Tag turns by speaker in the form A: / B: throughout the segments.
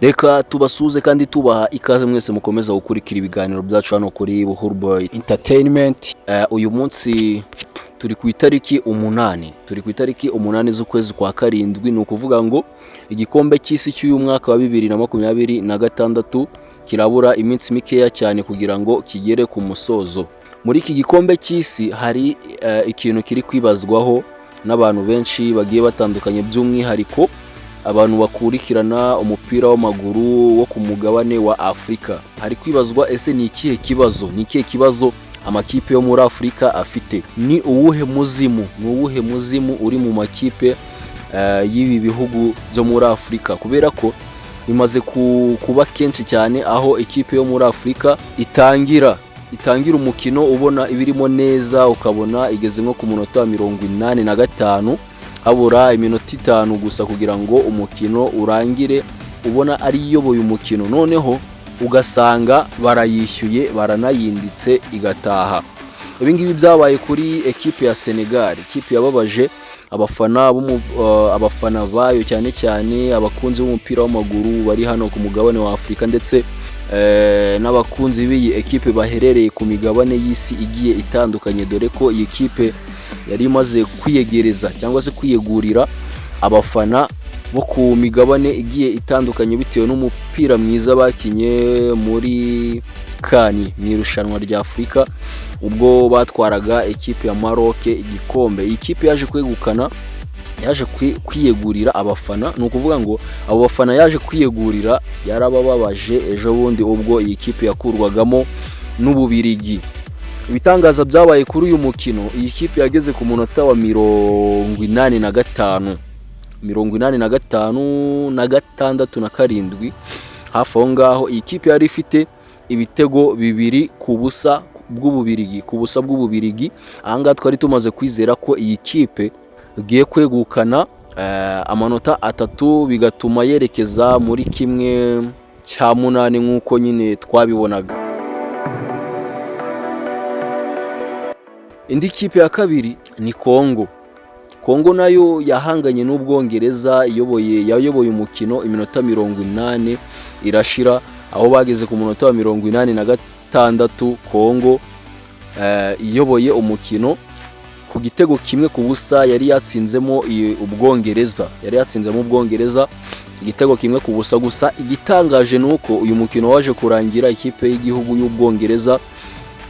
A: Reka tubasuze kandi tubaha ikaze mwese mukomeza gukurikira ibiganiro byacu hano kuri Buhuru Boy Entertainment. Uyu munsi turi ku itariki 8 z'ukwezi kwa karindwi, ni ukuvuga ngo igikombe cy'isi cy'uyu mwaka wa 2026 kirabura iminsi mikeya cyane kugira ngo kigere ku musozo. Muri iki gikombe cy'isi hari ikintu kiri kwibazwaho n'abantu benshi bagiye batandukanye, by'umwihariko abantu bakurikirana umupira w'amaguru wo ku mugabane wa Afrika. Hari kwibazwa ese ni ikihe kibazo amakipe yo muri Afrika afite? Ni uwuhe muzimu uri mu makipe y'ibi bihugu byo muri Afrika? Kubera ko bimaze kuba kenshi cyane aho ikipe yo muri Afrika itangira umukino ubona ibirimo neza, ukabona igeze nko ku munota wa 85 habura iminota 5 gusa kugira ngo umukino urangire, ubona ari iyoboye umukino, noneho ugasanga barayishyuye baranayinditse igataha. Ibi ngibi byabaye kuri ekipe ya Senegal, ikipe yababaje abafana bayo, cyane cyane abakunzi b'umupira w'amaguru bari hano ku mugabane wa Afrika, ndetse n'abakunzi b'iyi ekipe baherereye ku migabane y'isi igiye itandukanye, dore ko iyi kipe yari imaze kwiyegereza cyangwa se kwiyegurira abafana bo ku migabane igiye itandukanye bitewe n'umupira mwiza bakinye muri Kani, mu irushanwa rya Afrika, ubwo batwaraga ekipe ya Maroc igikombe. Iyi kipe yaje kwegukana, yaje kwiyegurira abafana, ni ukuvuga ngo abo bafana yaje kwiyegurira yarabababaje ejo bundi ubwo iyi kipe yakurwagamo n'Ububirigi. Ibitangaza byabaye kuri uyu mukino, iyi kipe yageze ku munota wa 85 na 67, hafi aho ngaho iyi kipe yari ifite ibitego 2 ku busa bw'Ububirigi. Aha ngaha twari tumaze kwizera ko iyi kipe igiye kwegukana amanota 3, bigatuma yerekeza muri 1/8 nk'uko nyine twabibonaga. Indi kipe ya kabiri ni Congo nayo yahanganye n'Ubwongereza, yayoboye umukino iminota 80 irashira, aho bageze ku munota wa 86 Congo iyoboye umukino ku gitego 1 ku busa. Yari yatsinzemo Ubwongereza, igitego 1 ku busa. Gusa igitangaje nuko uyu mukino waje kurangira ikipe y'igihugu y'Ubwongereza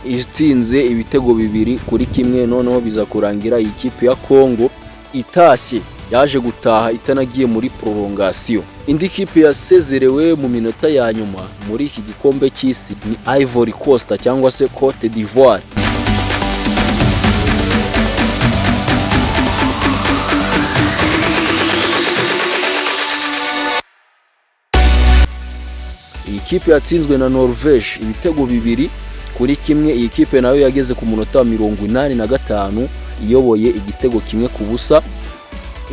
A: itsinze ibitego 2-1, noneho biza kurangira iyi kipe ya Congo itashye, yaje gutaha itanagiye muri prolongation. Indi kipe yasezerewe mu minota ya nyuma muri iki gikombe cy'isi ni Ivory Coast cyangwa se Cote d'Ivoire. Iyi kipe yatsinzwe na Norvège ibitego 2-1. Iyi kipe nayo yageze ku munota wa 85 iyoboye igitego 1 ku busa.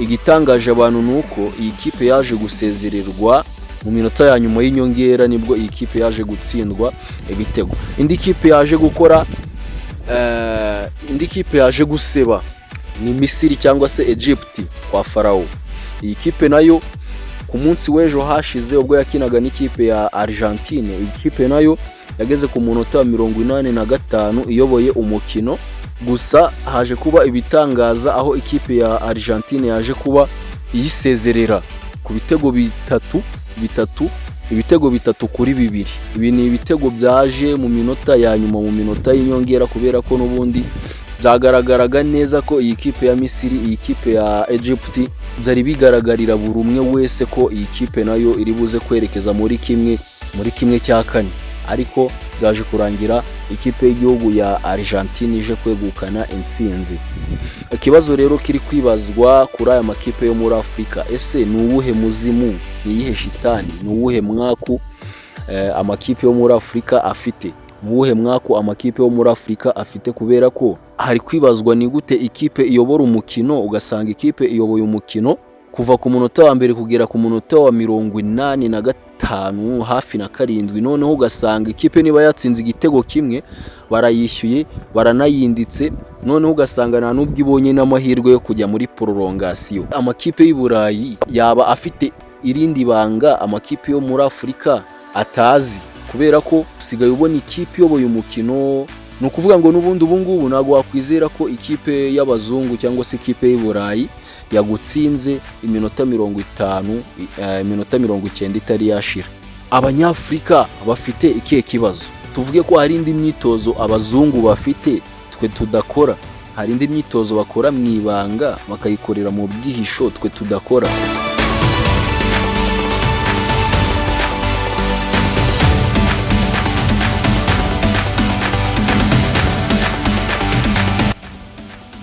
A: Igitangaje abantu nuko iyi kipe yaje gusezererwa mu minota ya nyuma y'inyongera, nibwo iyi kipe yaje gutsindwa ibitego. Indi kipe yaje guseba ni Misiri cyangwa se Egypt kwa Farao. Iyi kipe nayo ku munsi w'ejo hashize ubwo yakinaga n'ikipe ya Argentine, iyi kipe nayo yageze ku munota wa 85 iyoboye umukino. Gusa haje kuba ibitangaza aho ikipe ya Argentine yaje kuba iyisezerera ku bitego 3-2. Ibi ni ibitego byaje mu minota ya nyuma, mu minota y'inyongera, kubera ko n'ubundi byagaragaraga neza ko iyi kipe ya Misiri, iyi kipe ya Egypt byari bigaragarira buri umwe wese ko iyi kipe nayo iri buze kwerekeza muri kimwe cya kane, ariko byaje kurangira ikipe y'igihugu ya Argentine ije kwegukana intsinzi. Ikibazo rero kiri kwibazwa kuri aya makipe yo muri Afrika, ese ni uwuhe muzimu, ni iyihe shitani, ni uwuhe mwaku amakipe yo muri Afrika afite? Kubera ko hari kwibazwa ni gute ikipe iyobora umukino, ugasanga ikipe iyoboye umukino kuva ku munota wa mbere kugera ku munota wa 85 hafi na 7, noneho ugasanga ikipe niba yatsinze igitego 1 barayishyuye baranayinditse, noneho ugasanga nta n'ubwo ibonye n'amahirwe yo kujya muri prolongation. Amakipe y'Iburayi yaba afite irindi banga amakipe yo muri Afurika atazi, kubera ko usigaye ubona ikipe iyoboye umukino. Ni ukuvuga ngo n'ubundi ubu ngubu ntabwo wakwizera ko ikipe y'abazungu cyangwa se ikipe y'i Burayi yagutsinze iminota 50, iminota 90 itari yashira. Abanyafurika bafite ikihe kibazo? Tuvuge ko hari indi myitozo abazungu bafite twe tudakora, hari indi myitozo bakora mu ibanga bakayikorera mu bwihisho twe tudakora.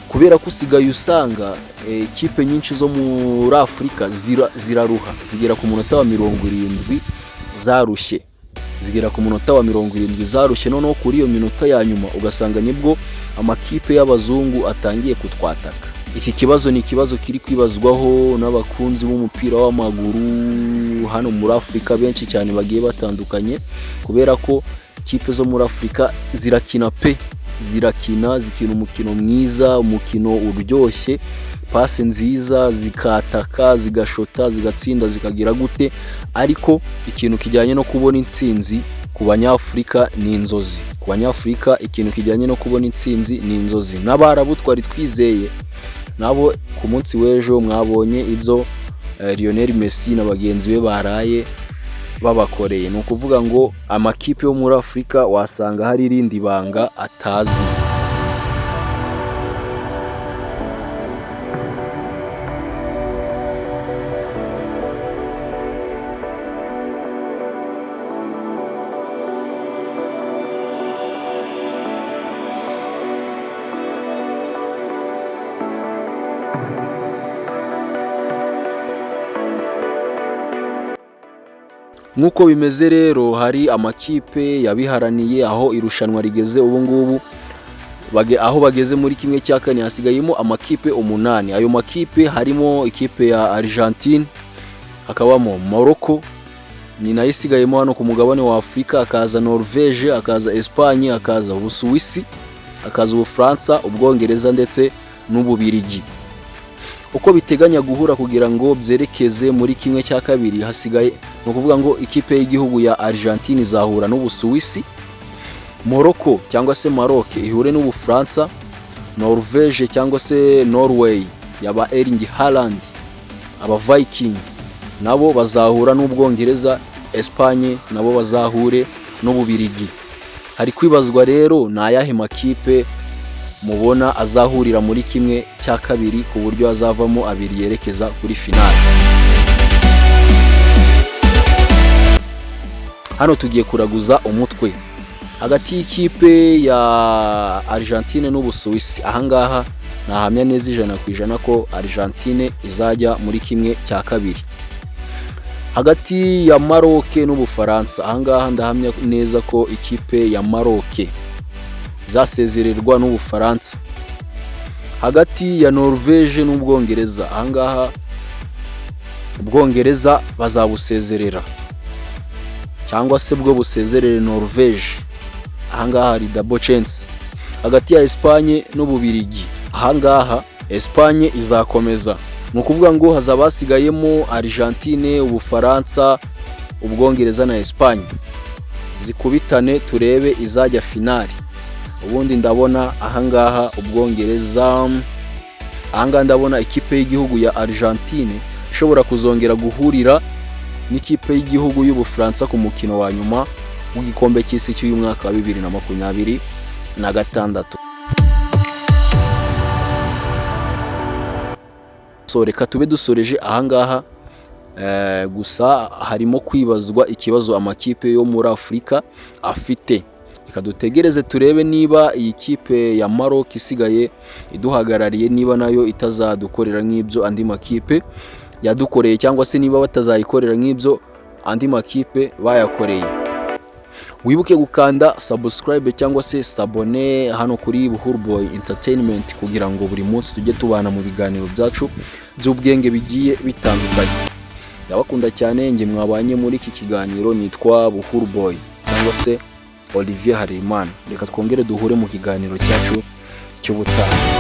A: Kubera ko usigaye usanga ikipe nyinshi zo muri Afurika ziraruha, zigera ku munota wa 70 zarushye, zigera ku munota wa 70 zarushye. Noneho kuri iyo minota ya nyuma ugasanga nibwo amakipe y'abazungu atangiye kutwataka. Iki kibazo ni ikibazo kiri kwibazwaho n'abakunzi b'umupira w'amaguru hano muri Afurika benshi cyane bagiye batandukanye, kubera ko ikipe zo muri Afurika zirakina zikina umukino mwiza, umukino uryoshye, pase nziza, zikataka, zigashota, zigatsinda, zikagira gute, ariko ikintu kijyanye no kubona intsinzi ku Banyafurika ni inzozi. Ku Banyafurika ikintu kijyanye no kubona intsinzi ni inzozi. N'Abarabu twari twizeye nabo ku munsi w'ejo mwabonye ibyo Lionel Messi na bagenzi be baraye babakoreye. Ni ukuvuga ngo amakipe yo muri Afurika wasanga hari irindi banga atazi. Nk'uko bimeze rero, hari amakipe yabiharaniye aho irushanwa rigeze ubu ngubu, aho bageze muri kimwe cya kane hasigayemo amakipe 8. Ayo makipe harimo ikipe ya Argentine, hakabamo Morocco, ni nayo isigayemo hano ku mugabane wa Afurika, akaza Norvège, akaza Espagne, akaza Ubusuwisi, akaza Ubufaransa, Ubwongereza ndetse n'Ububirigi. Uko biteganya guhura kugira ngo byerekeze muri kimwe cya kabiri, hasigaye no kuvuga ngo ikipe y'igihugu ya Argentine izahura n'Ubusuwisi, Morocco cyangwa se Maroc ihure n'Ubufaransa, Norvège cyangwa se Norway yaba Erling Haaland, aba Viking nabo bazahura n'Ubwongereza, Espagne nabo bazahure n'Ububirigi. Hari kwibazwa rero na ayahe makipe mubona azahurira muri kimwe cya kabiri ku buryo azavamo abiri yerekeza kuri finale. Hano tugiye kuraguza umutwe hagati y'ikipe ya Argentine n'Ubusuwisi. Ahangaha nahamya neza 100% ko Argentine izajya muri kimwe cya kabiri. Hagati ya Maroc n'Ubufaransa, ahangaha ndahamya neza ko ikipe ya Maroc zasezererwa n'Ubufaransa. Hagati ya Norvège n'Ubwongereza, ahangaha Ubwongereza bazabusezerera cyangwa se bwo busezerere Norvège, ahangaha hari double chance. Hagati ya Espagne n'Ububirigi, ahangaha Espagne izakomeza. Ni ukuvuga ngo hazaba hasigayemo Argentine, Ubufaransa, Ubwongereza na Espagne zikubitane turebe izajya finali. Ubundi ndabona ahangaha Ubwongereza, ahangaha ndabona ikipe y'igihugu ya Argentine ishobora kuzongera guhurira n'ikipe y'igihugu y'Ubufaransa ku mukino wa nyuma w'igikombe cy'isi cy'uyu mwaka wa 2026. So reka tube dusoreje ahangaha, gusa harimo kwibazwa ikibazo amakipe yo muri Afurika afite. Reka dutegereze turebe niba iyi kipe ya Maroc isigaye iduhagarariye niba nayo itazadukorera nk'ibyo andi makipe yadukoreye, cyangwa se niba batazayikorera nk'ibyo andi makipe bayakoreye. Wibuke gukanda subscribe cyangwa se s'abone hano kuri Buhuru Boy Entertainment kugira ngo buri munsi tujye tubana mu biganiro byacu by'ubwenge bigiye bitandukanye. Ndabakunda cyane, nge mwabanye muri iki kiganiro. Nitwa Buhuru Boy cyangwa se Olivier Harimana. Reka twongere duhure mu kiganiro cyacu cy'ubutaha.